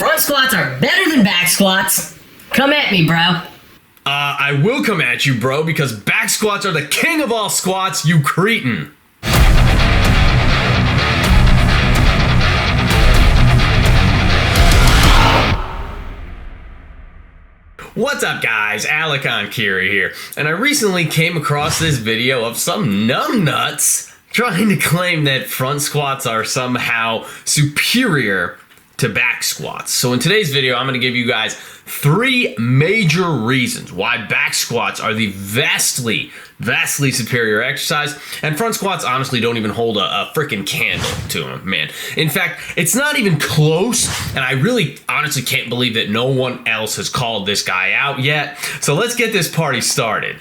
Front squats are better than back squats. Come at me, bro. I will come at you, bro, because back squats are the king of all squats, you cretin. What's up, guys? Enkiri here, and I recently came across this video of some numbnuts trying to claim that front squats are somehow superior to back squats. So in today's video, I'm going to give you guys 3 major reasons why back squats are the vastly superior exercise, and front squats honestly don't even hold a freaking candle to them, man. In fact, it's not even close, and I really honestly can't believe that no one else has called this guy out yet. So let's get this party started.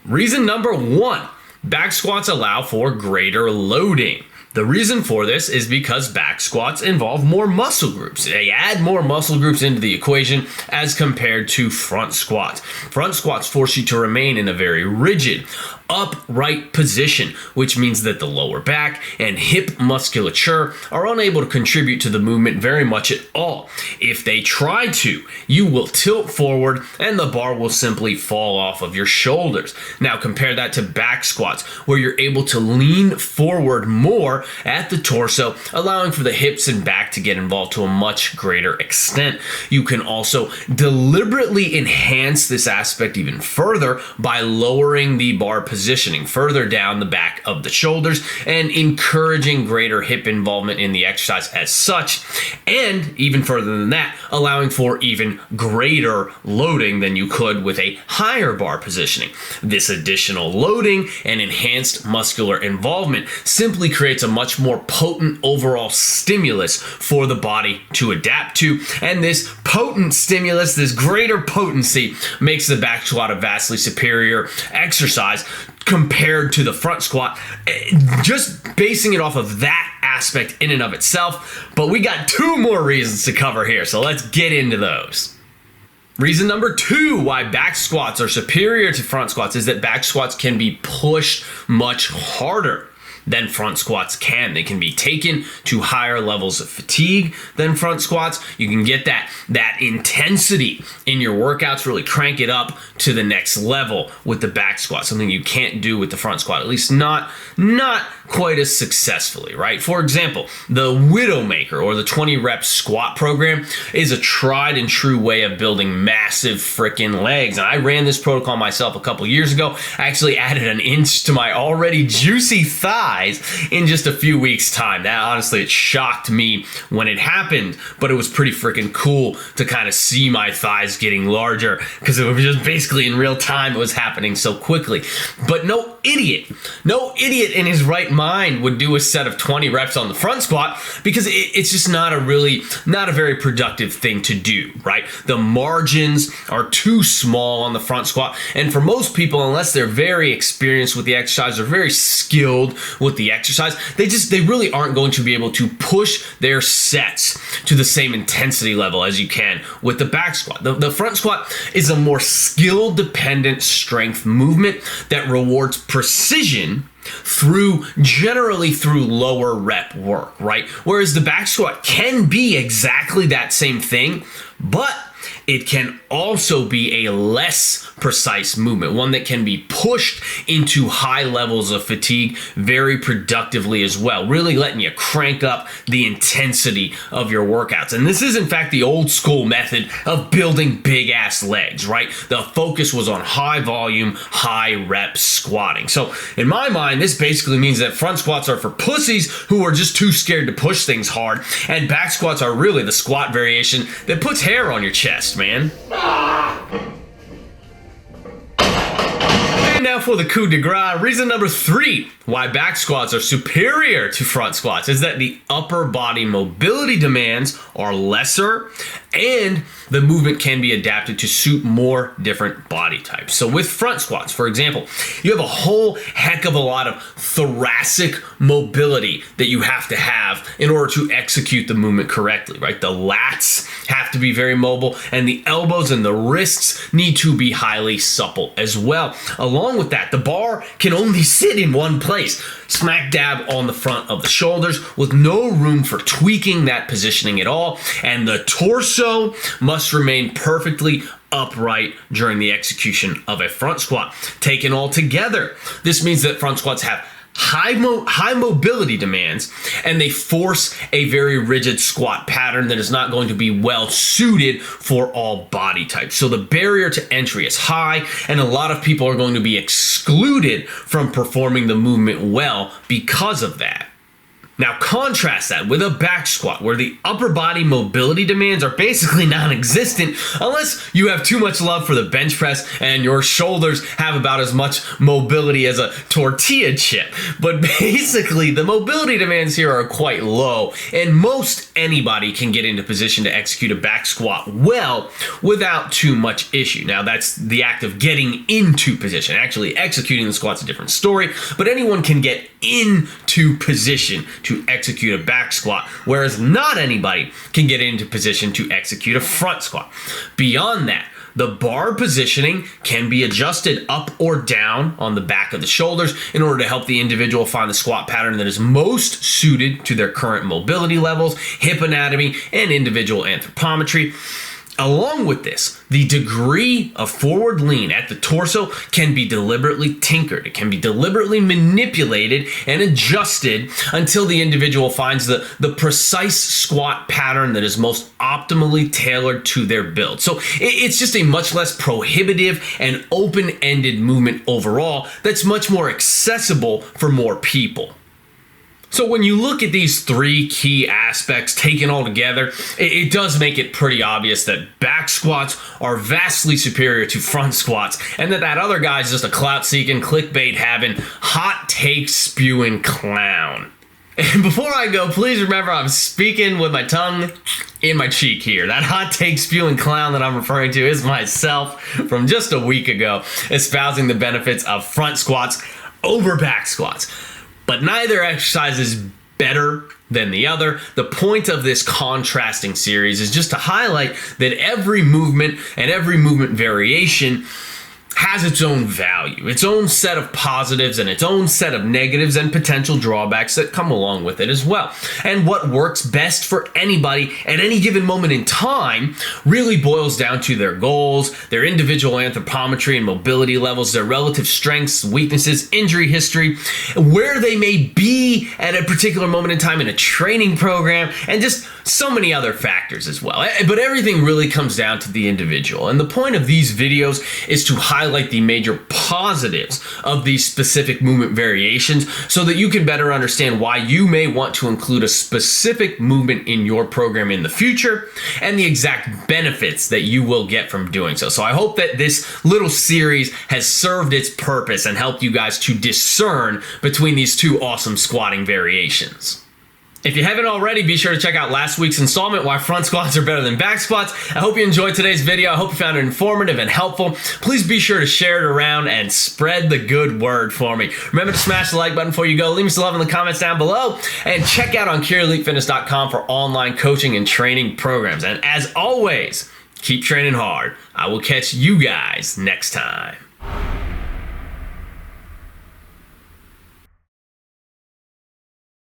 Reason number 1, back squats allow for greater loading. The reason for this is because back squats involve more muscle groups. They add more muscle groups into the equation as compared to front squats. Front squats force you to remain in a very rigid, upright position, which means that the lower back and hip musculature are unable to contribute to the movement very much at all. If they try to, you will tilt forward and the bar will simply fall off of your shoulders. Now compare that to back squats, where you're able to lean forward more at the torso, allowing for the hips and back to get involved to a much greater extent. You can also deliberately enhance this aspect even further by lowering the bar positioning further down the back of the shoulders and encouraging greater hip involvement in the exercise as such, and even further than that, allowing for even greater loading than you could with a higher bar positioning. This additional loading and enhanced muscular involvement simply creates a much more potent overall stimulus for the body to adapt to, and this potent stimulus, this greater potency, makes the back squat a vastly superior exercise compared to the front squat, just basing it off of that aspect in and of itself. But we got 2 more reasons to cover here, so let's get into those. Reason number 2 why back squats are superior to front squats is that back squats can be pushed much harder than front squats can. They can be taken to higher levels of fatigue than front squats. You can get that intensity in your workouts, really crank it up to the next level with the back squat, something you can't do with the front squat, at least not quite as successfully, right? For example, the Widowmaker, or the 20 rep squat program, is a tried and true way of building massive freaking legs. And I ran this protocol myself a couple years ago. I actually added an inch to my already juicy thighs in just a few weeks' time. That honestly, it shocked me when it happened, but it was pretty freaking cool to kind of see my thighs getting larger, because it was just basically in real time. It was happening so quickly. But no idiot in his right mind would do a set of 20 reps on the front squat, because it's just not a very productive thing to do, right? The margins are too small on the front squat, and for most people, unless they're very experienced with the exercise or very skilled with the exercise, they really aren't going to be able to push their sets to the same intensity level as you can with the back squat. The front squat is a more skill-dependent strength movement that rewards precision generally through lower rep work, right? Whereas the back squat can be exactly that same thing, but it can also be a less precise movement, one that can be pushed into high levels of fatigue very productively as well, really letting you crank up the intensity of your workouts. And this is in fact the old school method of building big ass legs, right? The focus was on high volume, high rep squatting. So in my mind, this basically means that front squats are for pussies who are just too scared to push things hard, and back squats are really the squat variation that puts hair on your chest, man. And now for the coup de grace. Reason number 3 why back squats are superior to front squats is that the upper body mobility demands are lesser, and the movement can be adapted to suit more different body types. So with front squats, for example, you have a whole heck of a lot of thoracic mobility that you have to have in order to execute the movement correctly, right? The lats have to be very mobile, and the elbows and the wrists need to be highly supple as well. Along with that, the bar can only sit in one place, smack dab on the front of the shoulders, with no room for tweaking that positioning at all, and the torso must remain perfectly upright during the execution of a front squat. Taken all together, this means that front squats have high mobility demands, and they force a very rigid squat pattern that is not going to be well suited for all body types. So the barrier to entry is high, and a lot of people are going to be excluded from performing the movement well because of that. Now contrast that with a back squat, where the upper body mobility demands are basically non-existent unless you have too much love for the bench press and your shoulders have about as much mobility as a tortilla chip. But basically, the mobility demands here are quite low, and most anybody can get into position to execute a back squat well without too much issue. Now, that's the act of getting into position. Actually executing the squat's a different story, but anyone can get into position to execute a back squat, whereas not anybody can get into position to execute a front squat. Beyond that, the bar positioning can be adjusted up or down on the back of the shoulders in order to help the individual find the squat pattern that is most suited to their current mobility levels, hip anatomy, and individual anthropometry. Along with this, the degree of forward lean at the torso can be deliberately tinkered. It can be deliberately manipulated and adjusted until the individual finds the precise squat pattern that is most optimally tailored to their build. So it's just a much less prohibitive and open-ended movement overall that's much more accessible for more people. So when you look at these three key aspects taken all together, it does make it pretty obvious that back squats are vastly superior to front squats, and that other guy's just a clout-seeking, clickbait-having, hot take spewing clown. And before I go, please remember I'm speaking with my tongue in my cheek here. That hot take spewing clown that I'm referring to is myself from just a week ago, espousing the benefits of front squats over back squats. But neither exercise is better than the other. The point of this contrasting series is just to highlight that every movement and every movement variation has its own value, its own set of positives and its own set of negatives and potential drawbacks that come along with it as well. And what works best for anybody at any given moment in time really boils down to their goals, their individual anthropometry and mobility levels, their relative strengths, weaknesses, injury history, where they may be at a particular moment in time in a training program, and just so many other factors as well. But everything really comes down to the individual. And the point of these videos is to highlight the major positives of these specific movement variations so that you can better understand why you may want to include a specific movement in your program in the future and the exact benefits that you will get from doing so. So I hope that this little series has served its purpose and helped you guys to discern between these two awesome squatting variations. If you haven't already, be sure to check out last week's installment, Why Front Squats Are Better Than Back Squats. I hope you enjoyed today's video. I hope you found it informative and helpful. Please be sure to share it around and spread the good word for me. Remember to smash the like button before you go. Leave me some love in the comments down below. And check out EnkiriEliteFitness.com for online coaching and training programs. And as always, keep training hard. I will catch you guys next time.